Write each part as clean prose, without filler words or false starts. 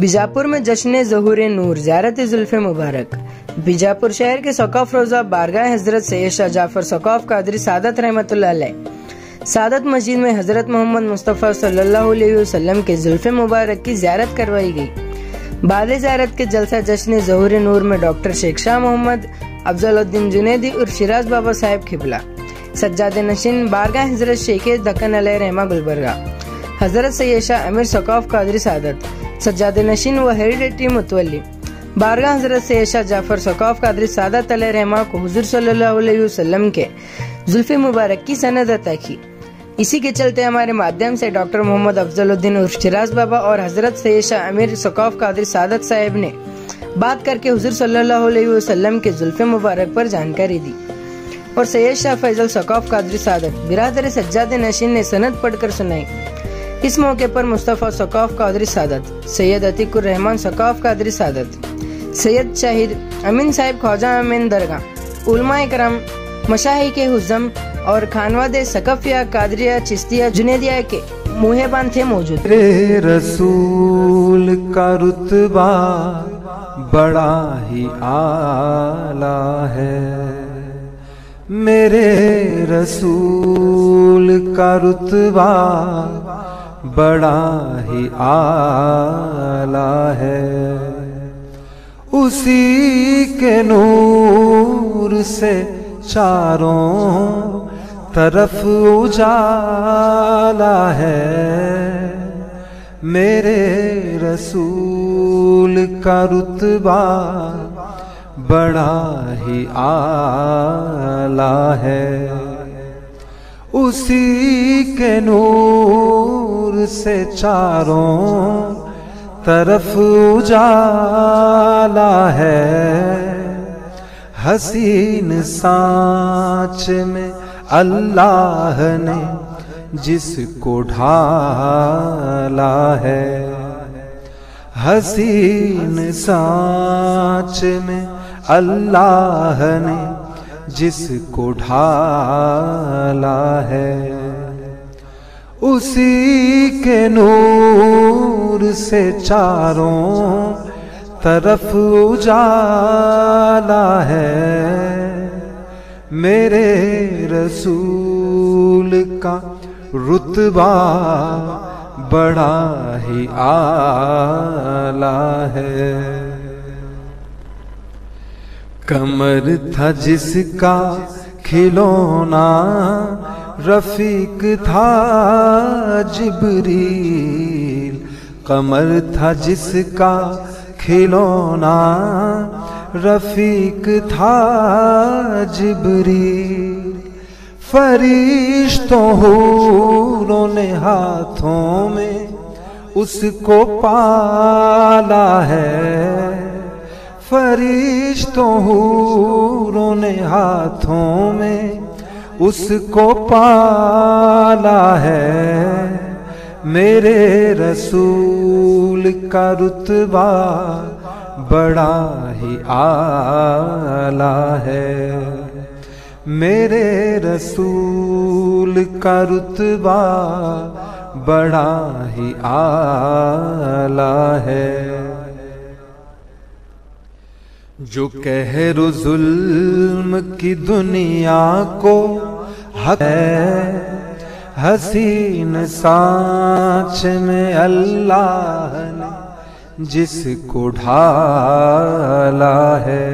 बीजापुर में जश्न ज़हूर नूर ज़ियारत जुल्फ़े मुबारक। बीजापुर शहर के सौकफ रोज़ा बारगाह हज़रत सैयद शाह जाफर सौकफ कादरी सादत रहमतुल्लाह अलैह सादत मस्जिद में हज़रत मोहम्मद मुस्तफ़ा सल्लल्लाहु अलैहि वसल्लम के जुल्फ़े मुबारक की ज़ियारत करवाई गई। बाद ज़ियारत के जलसा जश्न ज़हूर नूर में डॉक्टर शेख शाह मोहम्मद अफजलुद्दीन जुनैदी और शिराज बाबा साहिब खिबला, सज्जाद नशीन बारगाह हज़रत शेख दक्कन अलैह रहमा गुलबर्गा, हज़रत सैयद शाह अमीर सौकफ कादरी सादत, सज्जाद नशीन व हेरिडेटरी मुतवल्ली बारगाह हज़रत सैयद शाह जाफर सौकफ कादरी सादत अलैह रहमा को हुज़ूर सल्लल्लाहु अलैहि वसल्लम के जुल्फ़े मुबारक की सनद अता की। इसी के चलते हमारे माध्यम से डॉक्टर मोहम्मद अफजलुद्दीन और शिराज बाबा और हज़रत सैयद शाह अमीर सौकफ कादरी सादत साहिब ने बात करके हुज़ूर सल्लल्लाहु अलैहि वसल्लम के जुल्फ़े मुबारक पर जानकारी दी और सैयद शाह फैजल सौकफ कादरी सादत बिरादर सज्जाद नशीन ने सनद पढ़कर सुनाई। इस मौके पर मुस्तफ़ा सौकफ कादरी सादत, सैयद अतीकुर रहमान सौकफ कादरी सादत, सैयद शाहिद अमीन साहिब ख्वाजा अमीन दरगाह, उलमाए करम, मशाइख हुज़्ज़म और खानवादे सकफिया कादरिया चिश्तिया जुनैदिया के मुहेबान थे मौजूद। मेरे रसूल का रुतबा बड़ा ही आला है, मेरे रसूल का रुतबा बड़ा ही आला है। उसी के नूर से चारों तरफ उजाला है, मेरे रसूल का रुतबा बड़ा ही आला है। उसी के नूर से चारों तरफ उजाला है। हसीन सांच में अल्लाह ने जिसको ढाला है, हसीन सांच में अल्लाह ने जिसको ढाला है। उसी के नूर से चारों तरफ उजाला है, मेरे रसूल का रुतबा बड़ा ही आला है। कमर था जिसका खिलौना, रफीक था जिब्रील। कमर था जिसका खिलौना, रफीक था जिब्रील। फरिश्तों हूरों ने हाथों में उसको पाला है, फरिश्तों हूरों ने हाथों में उसको पाला है। मेरे रसूल का रुतबा बड़ा ही आला है, मेरे रसूल का रुतबा बड़ा ही आला है। जो कहरो जुल्म की दुनिया को हक है, हसीन सांच में अल्लाह ने जिसको ढाला है,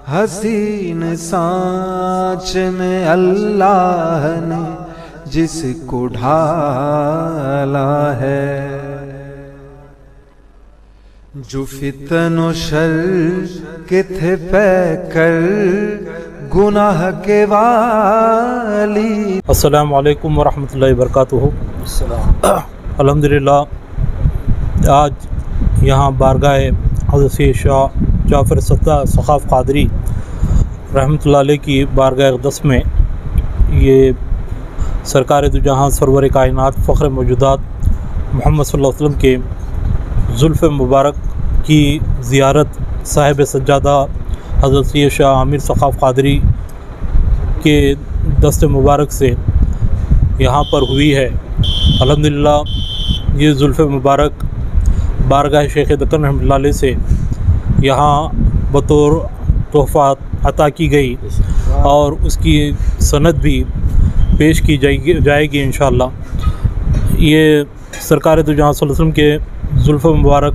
हसीन सांच में अल्लाह ने जिसको ढाला है। जो फितनो शर के थे पैकर गुनाह के वाली। अस्सलामु अलैकुम वरहमतुल्लाहि वबरकातुहू। अल्हम्दुलिल्लाह आज यहाँ बारगाह हज़रत सैयद शाह जाफर सौकफ कादरी रहमतुल्लाह अलैह की बारगाह अक़दस में ये सरकार दो जहाँ सरवर कायनात फ़ख्र मौजूदात मोहम्मद सल्लल्लाहु अलैहि वसल्लम के जुल्फ़े मुबारक की ज़ियारत साहिब सज्जादा हज़रत सैयद शाह अमीर सौकफ कादरी के दस्त मुबारक से यहाँ पर हुई है। अल्हम्दुलिल्लाह ये जुल्फ़े मुबारक बारगाह शेख दक्कन रहमतुल्लाह अलैह से यहाँ बतौर तोहफ़ा अता की गई और उसकी सनद भी पेश की जाएगी इंशाअल्लाह। ये सरकार दो जहां सल्लल्लाहु अलैहि वसल्लम के जुल्फ़ मुबारक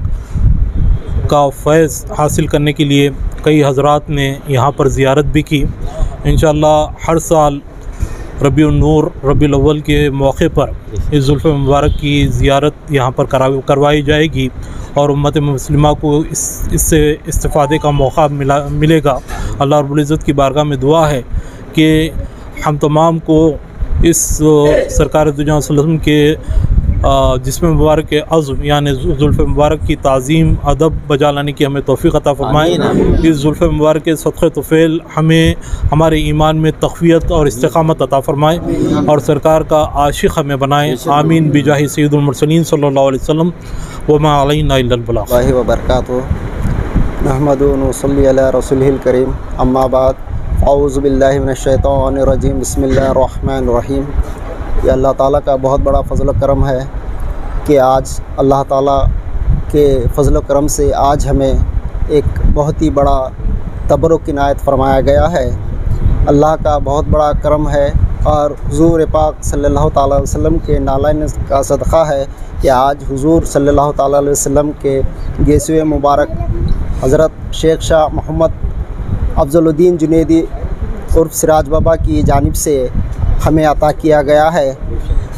का फैज़ हासिल करने के लिए कई हज़रात ने यहाँ पर ज़ियारत भी की। इंशाअल्लाह हर साल रबीउन नूर रबीउल अव्वल के मौके पर इस जुल्फ़ मुबारक की ज़ियारत यहाँ पर करवाई जाएगी और उम्मत मुस्लिमा को इससे इस्तिफ़ादे का मौका मिलेगा। अल्लाह रब्बुल इज़्ज़त की बारगाह में दुआ है कि हम तमाम को इस सरकार दो जहां सल्लल्लाहु अलैहि वसल्लम के जिस्म मुबारक के अज़्म यानी जुल्फ़ मुबारक की ताज़ीम अदब बजा लाने की हमें तौफ़ीक़ अता फ़रमाएँ। इस जुल्फ़ मुबारक के सदक़े तुफ़ैल हमें हमारे ईमान में तक़वियत और इस्तिक़ामत अता फ़रमाएँ और सरकार का आशिक़ हमें बनाएँ। आमीन बिजाहि सय्यिदुल मुरसलीन सल्लल्लाहु अलैहि वसल्लम व मा अलैना इल्लल बलाग़ व बरकातुहू नहमदुहु व नसल्ली अला रसूलिहिल करीम अम्मा बाद औज़ु बिल्लाहि मिनश शैतानिर रजीम बिस्मिल्लाहिर रहमानिर रहीम। ये अल्लाह ताला का बहुत बड़ा फ़ज़ल करम है कि आज अल्लाह ताला के फ़ज़ल करम से आज हमें एक बहुत ही बड़ा तबरुक इनायत फ़रमाया गया है। अल्लाह का बहुत बड़ा करम है और हुज़ूर पाक सल्लल्लाहु ताला अलैहि वसल्लम के नालाइन का सदक़ा है कि आज हुज़ूर सल्लल्लाहु ताला अलैहि वसल्लम के गेसवे मुबारक हज़रत शेख शाह मोहम्मद अफ़ज़लुद्दीन जुनैदी उर्फ़ सिराज बाबा की जानिब से हमें अता किया गया है।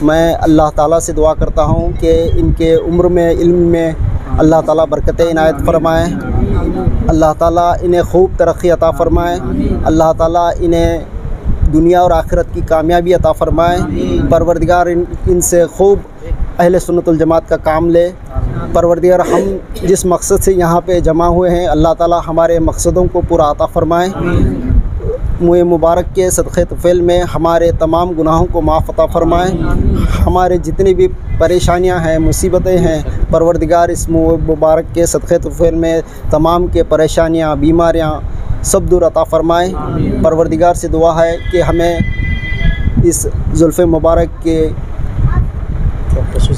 मैं अल्लाह ताला से दुआ करता हूँ कि इनके उम्र में इल्म में अल्लाह ताला बरकत इनायत फ़रमाए, अल्लाह ताला इन्हें खूब तरक्की अता फ़रमाए, अल्लाह ताला इन्हें दुनिया और आखिरत की कामयाबी अता फ़रमाए। परवरदिगार इनसे खूब अहले सुन्नतुल जमात का काम ले। परवरदिगार हम जिस मकसद से यहाँ पे जमा हुए हैं अल्लाह ताला हमारे मकसदों को पूरा अता फ़रमाए। मुए मुबारक के सदक़े तुफ़ैल में हमारे तमाम गुनाहों को माफ़ अता फ़रमाए। हमारे जितनी भी परेशानियां हैं मुसीबतें हैं परवरदिगार इस मुबारक के सदक़े तुफ़ैल में तमाम के परेशानियां बीमारियां सब दूर अता फ़रमाए। परवरदिगार से दुआ है कि हमें इस जुल्फ़ मुबारक के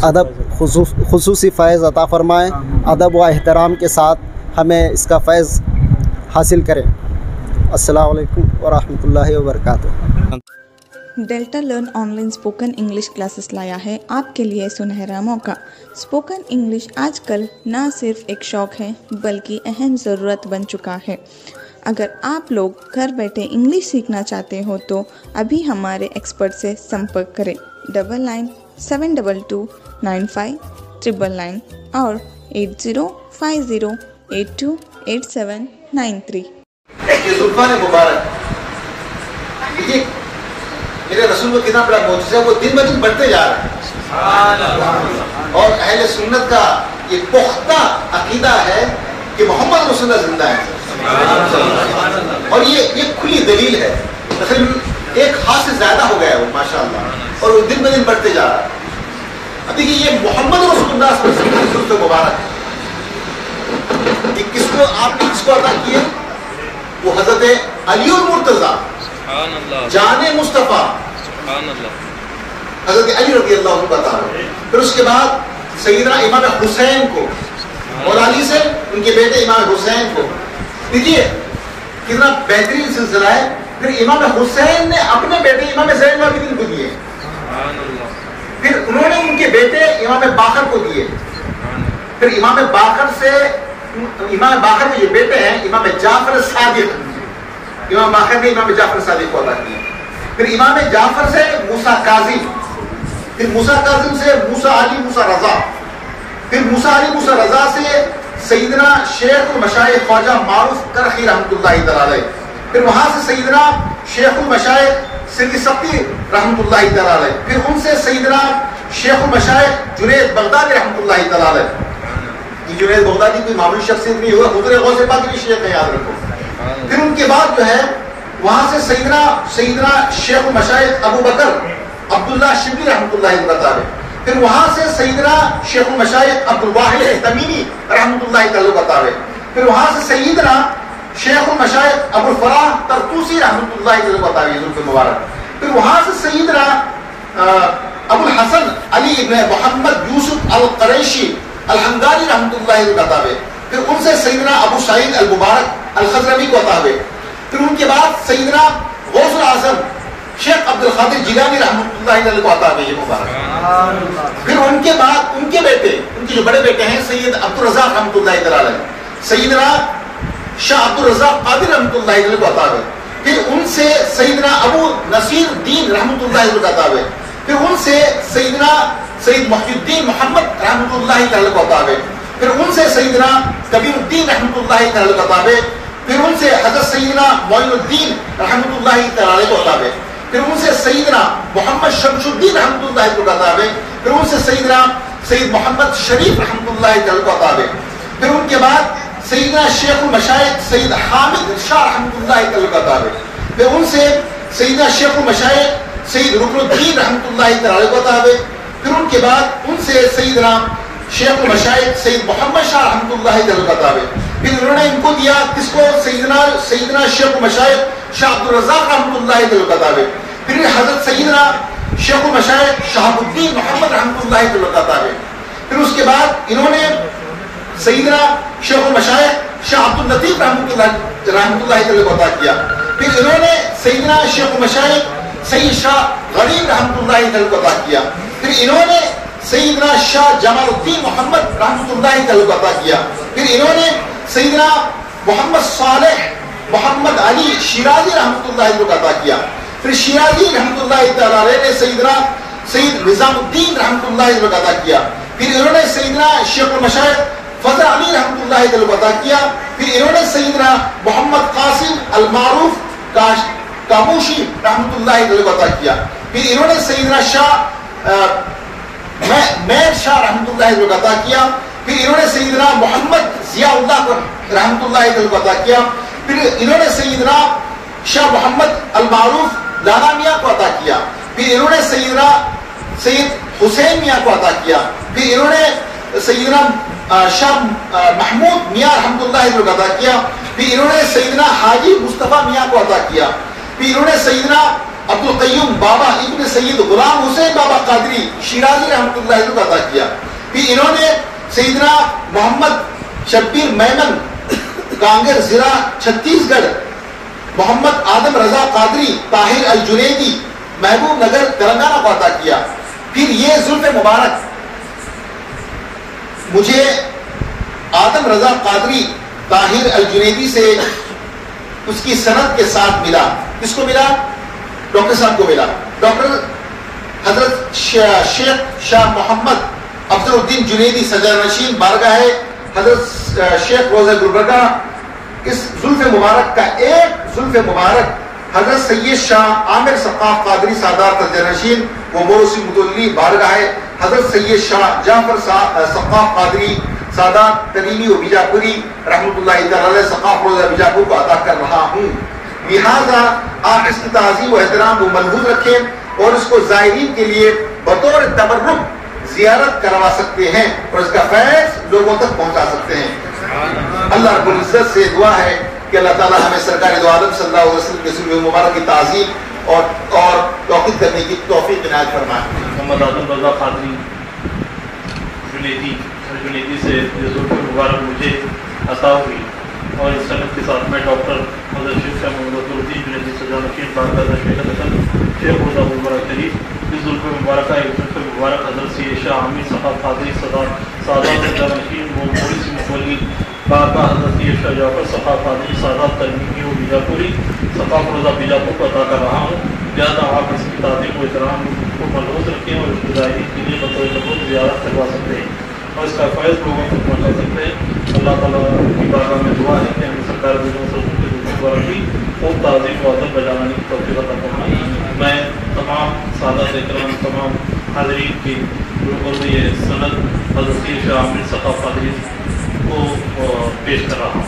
अदब खुसूसी फ़ैज़ अता फ़रमाए, अदब व एहतराम के साथ हमें इसका फ़ैज़ हासिल करें। अस्सलामु अलैकुम व रहमतुल्लाहि व बरकातुहू। Delta learn online spoken English classes लाया है आपके लिए सुनहरा मौका। स्पोकन इंग्लिश आजकल ना सिर्फ एक शौक़ है बल्कि अहम ज़रूरत बन चुका है। अगर आप लोग घर बैठे इंग्लिश सीखना चाहते हो तो अभी हमारे एक्सपर्ट से संपर्क करें 9972295999 और 8050828793। ये जुल्फ़ान मुबारक ये मेरे रसूल को कितना बड़ा मौजूज़ा, वो दिन ब दिन बढ़ते जा रहा है और अहले सुन्नत का ये पुख्ता अकीदा है कि मोहम्मद रसूलुल्लाह जिंदा है और ये खुली दलील है। तकरीबन एक हाथ से ज़्यादा हो गया वो माशाअल्लाह और वो दिन ब दिन बढ़ते जा रहा है। अब देखिए ये मोहम्मद रसूलुल्लाह मुबारक ये किसको आपने किसको अता किए? वो हज़रत अलीउल मुर्तज़ा जाने मुस्तफ़ा हज़रत अली रज़ी अल्लाह अन्हु बता रहे। फिर उसके बाद सैयदना इमाम हुसैन को और अली से उनके बेटे इमाम हुसैन को, देखिए कितना बेहतरीन सिलसिला है। फिर इमाम हुसैन ने अपने बेटे इमाम ज़ैनुल आबिदीन को दिए, फिर उन्होंने उनके बेटे इमाम बाकर को दिए, फिर इमाम बाकर से इमाम बाकर के जो बेटे हैं इमाम जाफर सादिक, इमाम बाकर ने इमाम जाफर सादिक को अता किया। फिर इमाम जाफर से मूसा काज़िम, फिर मूसा काज़िम से मूसा अली मूसा रज़ा, फिर मूसा अली मूसा रज़ा से सैयदना शेख मशाइख ख्वाजा मारूफ करखी रहमतुल्लाहि तआला अलैह, फिर वहां से सैयदना शेख मशाइख सिद्दीक़ सख्ती रहमतुल्लाहि तआला अलैह, फिर उनसे सैयदना शेख मशाइख जुनैद बगदादी रहमतुल्लाहि तआला अलैह। जुनैद बगदादी कोई मामूली शख्सियत नहीं हुआ, हुज़ूर गौसे पाक की शेख है, याद रखो। फिर उनके बाद जो है वहां से सैयदना शेख मशाइख अबू बकर अब्दुल्लाह शिबली रहमतुल्लाहि तआला, फिर वहां से सैयदना शेख मशाइख अब्दुल वाहिद तमीमी रहमतुल्लाहि तआला, फिर वहां से सैयदना शेख मशाइख अबुल फराह तरतूसी रहमतुल्लाहि तआला मुबारक, फिर वहां से सैयदना अबुल हसन अली इब्न मोहम्मद यूसुफ अल क़ुरैशी الحمدانی रहमतुल्लाह को अता हुए, फिर उनसे सैयदना अबू सईद अल मुबारक अल खजरवी को अता हुए, फिर उनके बाद सैयदना गौसुल आजम शेख अब्दुल कादिर जिलानी रहमतुल्लाह को अता हुए ये मुबारक. फिर उनके बाद उनके बेटे, उनके जो बड़े बेटे हैं सैयद अब्दुल रज़ाक रहमतुल्लाह अलैह, सैयदना शाह अब्दुल रज़ाक कादिर रहमतुल्लाह को अता हुए, फिर उनसे सैयदना अबू नसीर दीन रहमतुल्लाह को अता हुए, फिर उनसे सैयदना सैयद मुहिउद्दीन मोहम्मद रहमतुल्लाह को अता हुए, फिर उनसे सैयदना कबीरुद्दीन रहमतुल्लाह को अता हुए, फिर उनसे हज़रत सैयदना मोइनुद्दीन रहमतुल्लाह को अता हुए, फिर उनसे सैयदना मोहम्मद शमशुद्दीन रहमतुल्लाह को अता हुए, फिर उनसे सैयदना सैयद मोहम्मद शरीफ रहमतुल्लाह को अता हुए, फिर उनके बाद सैयदना शेखुल मशाइख सैयद हामिद शाह रहमतुल्लाह को अता हुए, फिर उनसे सैयदना शेखुल मशाइख सैयद रुकनुद्दीन रहमतुल्लाह को अता हुए, फिर उनके बाद उनसे सैयदना शेखुल मशाइख सैयद मोहम्मद शाह रहमतुल्लाह को अता हुए, फिर उन्होंने इनको दिया किसको सैयदना शेखुल मशाइख शाह अब्दुल रज़ाक रहमतुल्लाह को अता हुए, फिर हजरत सैयदना शेखुल मशाइख शहाबुद्दीन मोहम्मद रहमतुल्लाह को अता हुए, फिर उसके बाद इन्होंने सैयदना शेखुल मशाइख शाह अब्दुल लतीफ रहमतुल्लाह को अता किया, फिर इन्होंने सैयदना शेखुल मशाइख सैयद शाह गरीब रहमतुल्लाह को अता किया, फिर इन्होंने सैयदना शाह जमालुद्दीन मोहम्मद रहमतुल्लाह को अता किया, फिर इन्होंने सैयदना मोहम्मद सालेह मोहम्मद अली शिराजी रहमतुल्लाह को अता किया, फिर शिराजी रहमतुल्लाह ने सैयदना सैयद निजामुद्दीन रहमतुल्लाह को अता किया, फिर इन्होंने सैयदना शेखुल मशाइख फजल अली रहमतुल्लाह को अता किया, फिर इन्होंने सैयदना मोहम्मद कासिम अल मारूफ कामूशी रहमतुल्लाह को अता किया, फिर इन्होंने सैयदना शाह मैर शाह रहमतुल्लाह को अता किया, फिर इन्होंने सैयदना मोहम्मद जियाउल्लाह रहमतुल्लाह को अता किया, फिर इन्होंने सैयदना शाह मोहम्मद अल मारूफ लाला मियां को अता किया, फिर इन्होंने सैयदना सैयद हुसैन मियां को अता किया, फिर इन्होंने सैयदना शाह महमूद मियां रहमतुल्लाह को अता किया, फिर इन्होंने सैयदना हाजी मुस्तफा मियां को अता किया, फिर इन्होंने सैयदना अब्दुल कय्यूम बाबा इब्न सैयद गुलाम हुसैन बाबा कादरी शिराजी रहमतुल्लाह को अता किया, फिर इन्होंने सैयदना मोहम्मद शब्बीर मेमन कांगेर जिला छत्तीसगढ़, मोहम्मद आदम रजा कादरी ताहिर अल जुनैदी महबूब नगर तेलंगाना को अता किया, फिर ये जुल्फ़े मुबारक मुझे आदम रजा कादरी ताहिर अल जुनैदी से उसकी सनद के साथ मिला, किसको मिला? डॉक्टर साहब को मिला, डॉक्टर हजरत शेख शाह मोहम्मद अफजलुद्दीन जुनैदी सदरनशीन बारगाह हजरत शेख रोज़ा गुलबर्गा। इस जुल्फ़े मुबारक का एक जुल्फ़े मुबारक हजरत सैयद शाह आमिर सक़ाफ़ क़ादरी सादात सदरनशीन व मोरसी मुतल्ली बारगाह हजरत सैयद शाह जाफर सक़ाफ़ क़ादरी सादात तरीमी व बीजापुरी रहमतुल्लाह अलैह सक़ाफ़ रोज़ा बीजापुर को अता कर रहा हूँ। लिहाजा आप इसकी ताज़ीम व एहतराम को मलहूज़ रखें और इसको ज़ायरीन के लिए बतौर तबर्रुक ज़ियारत करवा सकते हैं और इसका फैज़ लोगों तक पहुँचा सकते हैं। अल्लाह रब्बुल इज़्ज़त से दुआ है कि अल्लाह ताला हमें सरकार दो आलम सल्लल्लाहु अलैहि वसल्लम के जुल्फ़े मुबारक की ताज़ीम और तौक़ीद करने की तौफ़ीक़ इनायत फरमाए। मोहम्मद आदम रज़ा कादरी जुनैदी से जुल्फ़े मुबारक मुझे अता हुई और इस सनद के साथ में डॉक्टर हज़रत शेख शाह मोहम्मद अफजलुद्दीन जुनैदी सदरनशीन बारगाह शेख रोज़ा मुबारक शरीफ। इस जुल्फ़े मुबारक एक जुल्फ़े मुबारक हज़रत सैयद शाह आमिर सक़ाफ़ क़ादरी सादात सदरनशीन वो मोरसी मुतल्ली बारगाह हज़रत सैयद शाह जाफ़र सक़ाफ़ क़ादरी सादात तरीमी व बीजापुरी सक़ाफ़ रोज़ा बीजापुर को अता कर रहा हूँ। लिहाजा आप इसकी ताज़ीम व एहतराम को मलहूज़ रखें और इसकी ज़ायरीन के लिए बतौर तबर्रुक ज़ियारत करवा सकते हैं और इसका फैज़ लोगों तक पहुँचा सकते हैं। अल्लाह ताला की बारगाह में दुआ है कि हमें सरकार के मुबारक की खूब ताज़ीम व अदब बजाने की तौफ़ीक़ अता फरमाए। मैं तमाम सादात इकराम तमाम हाज़रीन की ये सनद हज़रत सैयद शाह आमिर सक़ाफ़ क़ादरी को पेश कर रहा हूँ।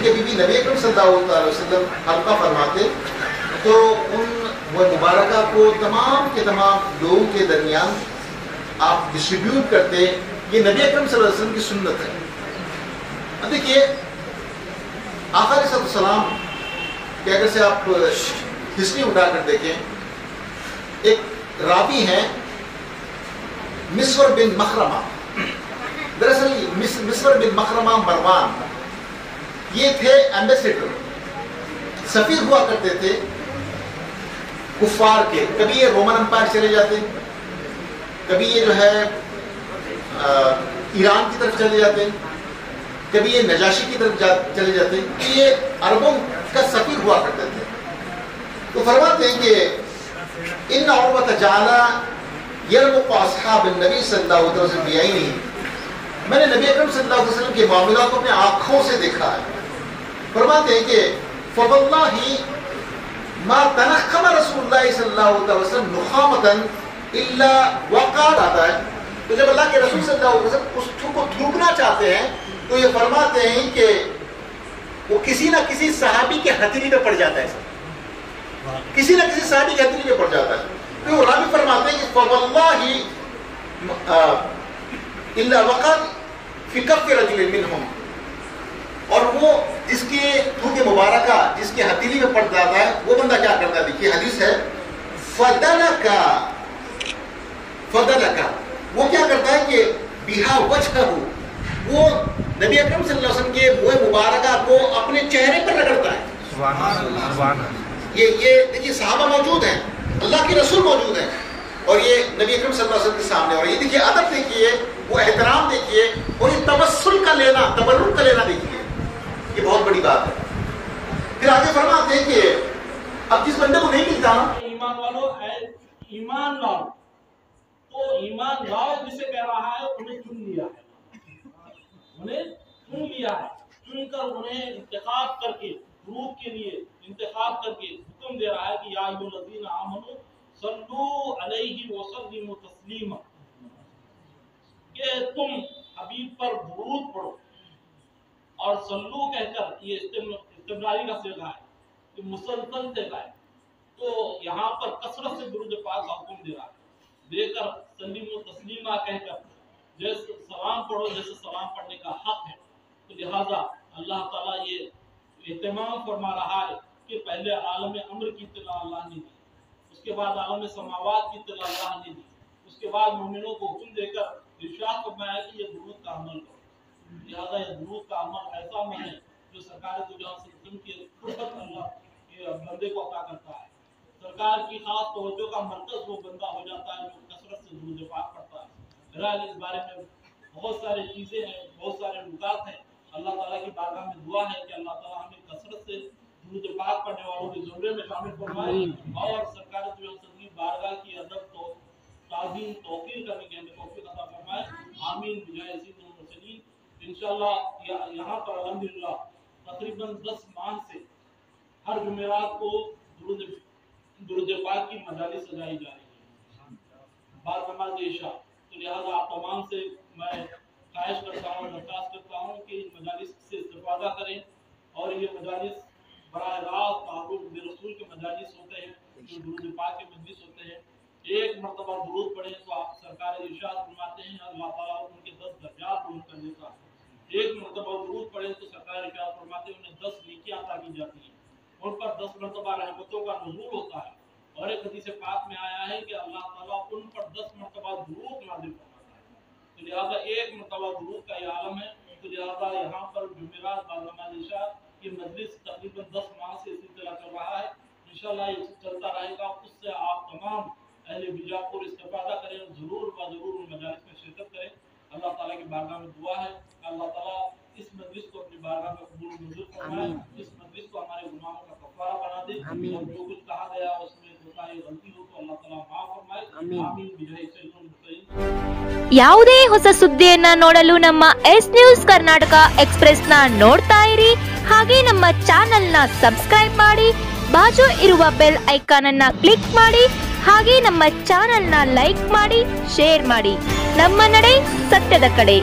उनके बीबी नबी अकरम सल्लल्लाहु अलैहि वसल्लम हल्का फरमाते तो उन वो मुबारका को तमाम के तमाम लोगों के दरमियान आप डिस्ट्रीब्यूट करते, ये नबी अकरम सल्लल्लाहु अलैहि वसल्लम की सुन्नत है। देखिए आका अलैहिस्सलाम के अगर से आप हिस्ट्री उठाकर देखें, एक रावी हैं मिस्वर बिन मखरमा, दरअसल मिस्वर बिन मखरमा मरवान ये थे एम्बेसडर, सफीर हुआ करते थे कुफार के। कभी ये रोमन एम्पायर चले जाते, कभी ये जो है ईरान की तरफ चले जाते, कभी ये नजाशी की तरफ चले जाते। ये अरबों का सफीर हुआ करते थे। तो फरमाते हैं कि इन उर्वत जाला यरमुक़ु अस्हाब नबी सल्लल्लाहु अलैहि वसल्लम बिअयनिही, मैंने नबी अकरम सल्लल्लाहु अलैहि वसल्लम के मामलात को अपने आँखों से देखा है। फरमाते हैं कि फवल्लाही मा तनख्खम रसूलुल्लाह सल्लल्लाहु अलैहि वसल्लम नुखामतन इल्ला वक़अत, आता है तो जब अल्लाह के रसूल सल्लल्लाहु अलैहि वसल्लम उस को थूकना चाहते हैं तो ये फरमाते हैं कि वो किसी ना किसी सहाबी के हथेली पे पड़ जाता है, किसी ना किसी सहाबी के हथेली पे पड़ जाता है। तो वो रावी फरमाते हैं कि फवल्लाही इल्ला वक़अत फी कफ़्फ़ि रजुलिन मिनहुम, और वो जिसके थूके मुबारका जिसके हथेली में पड़ जाता है वो बंदा क्या करता है। देखिए हदीस है फदलका, वो क्या करता है कि बिहा वजहहु, वो नबी अकरम सल्लल्लाहु अलैहि वसल्लम के मुँह मुबारका को अपने चेहरे पर रगड़ता है। ये देखिए सहाबा मौजूद हैं, अल्लाह के रसूल मौजूद हैं और ये नबी अकरम सल्लल्लाहु अलैहि वसल्लम के सामने, और ये देखिए अदब देखिए, वो एहतराम देखिए, और ये तवस्सुल का लेना, तबर्रुक का लेना देखिए, ये बहुत बड़ी बात है। फिर आगे फरमाते हैं कि अब जिस बंदे को नहीं मिलता ना, ईमान वालों ईमान लाओ, तो ईमान लाओ जिसे कह रहा है उन्हें चुन लिया है, चुनकर उन्हें इंतखाब करके रूप के लिए इंतखाब करके हुक्म दे रहा है कि या अय्युहल्लज़ीना आमनू सल्लू अलैहि व सल्लिमू तस्लीमा, कि तुम हबीब पर दुरूद पढ़ो। और सल्लू कहकर ये इस्तिमरारी का सिगा है, कि मुसलसल सिगा है, तो यहाँ पर कसरत से दुरूद पाक का हुक्म दे रहा है, देकर सल्लिमू तस्लीमा कहकर जैसे सलाम पढ़ो, जैसे सलाम पढ़ने का हक है। तो लिहाजा अल्लाह ताला ये एहतमाम फरमा रहा है कि पहले आलम अम्र की इत्तला अल्लाह ने दी, उसके बाद आलम समावात की इत्तला अल्लाह ने दी, उसके बाद मोमिनों को हुक्म देकर इरशाद फरमाया कि ये दुरूद का अमल करो। लिहाजा ये दुरूद का अमल ऐसा अमल है जो सरकार की कुर्बत अल्लाह के बंदे को अता करता है। सरकार की खास तवज्जो का मरकज वो बंदा हो जाता है जो कसरत से दुरूद पाक पढ़ता है। बहरहाल इस बारे में बहुत सारी चीज़ें हैं, बहुत सारे नुकात हैं। अल्लाह ताला की बारगाह में दुआ है कि अल्लाह ताला हमें कसरत से दुरूद पाक पढ़ने वालों के ज़ुमरे में शामिल फरमाए और सरकार की बारगाह की अदब तो ताज़ीम तौक़ीर करने की हमें तौफ़ीक़ अता फरमाए। आमीन बिजाए सय्यिदुल मुरसलीन। इंशाअल्लाह यहाँ पर अल्हम्दुलिल्लाह तकरीबन 10 माह से हर जुमेरात को दुरूद पाक की मजालिस सजाई जा रही है बाद नमाज इशा। तो लिहाजा आप तमाम से मैं ख्वाहिश करता हूँ, दरख्वास्त करता हूँ कि इन मजालिस से इस्तिफ़ादा करें और ये मजालिस बराह रास्त तारुफ बिरसूल के मजालिस होते हैं, जो दुरूद पाक के मजलिस होते हैं। एक मरतबा दुरूद पढ़ें तो आप सरकार इरशाद फरमाते हैं अल्लाह ताला उनके 10 दर्जात बुलंद कर देता है। एक मरतबा दुरूद पढ़ें तो सरकार इरशाद फरमाते हैं उन्हें 10 नेकियां अता की जाती हैं, उन पर 10 मरतबा रहमतों का नुज़ूल होता है। और एक हदीस पाक में आया है कि अल्लाह ताला उन पर 10 मरतबा दुरूद नाज़िल फरमाता है। तो लिहाजा एक मरतबा दुरूद का ये आलम है। तो लिहाजा यहाँ पर जुमेरात बाद नमाज इशा की मजलिस तकरीबन 10 माह से सिलसिला चल रहा है। इंशाअल्लाह ये चलता रहेगा। उससे आप तमाम अहले बीजापुर इस्तिफादा करें, ज़रूर व ज़रूर उन मजालिस में शिरकत करें। अल्लाह ताला की बारगाह में दुआ है अल्लाह ताला इस मजलिस को अपनी बारगाह में कबूल मंजूर फरमाए, इस मजलिस को हमारे गुनाहों का कफ़ारा बना दे और जो कुछ कहा गया उसमें कोताही गलती हो तो अल्लाह ताला माफ फरमाए। आमीन बिजाए सय्यिदुल मुरसलीन। ಯಾವುದೇ ಹೊಸ ಸುದ್ದಿಯನ್ನ ನೋಡಲು ನಮ್ಮ ಎಸ್ ನ್ಯೂಸ್ ಕರ್ನಾಟಕ ಎಕ್ಸ್‌ಪ್ರೆಸ್ ನ ನೋಡ್ತಾ ಇರಿ, ಹಾಗೆ ನಮ್ಮ ಚಾನೆಲ್ ನ ಸಬ್ಸ್ಕ್ರೈಬ್ ಮಾಡಿ, ಬಾಜು ಇರುವ ಬೆಲ್ ಐಕಾನ್ ಅನ್ನ ಕ್ಲಿಕ್ ಮಾಡಿ, ಹಾಗೆ ನಮ್ಮ ಚಾನೆಲ್ ನ ಲೈಕ್ ಮಾಡಿ, ಶೇರ್ ಮಾಡಿ. ನಮ್ಮ ನಡೆ ಸತ್ಯದ ಕಡೆ.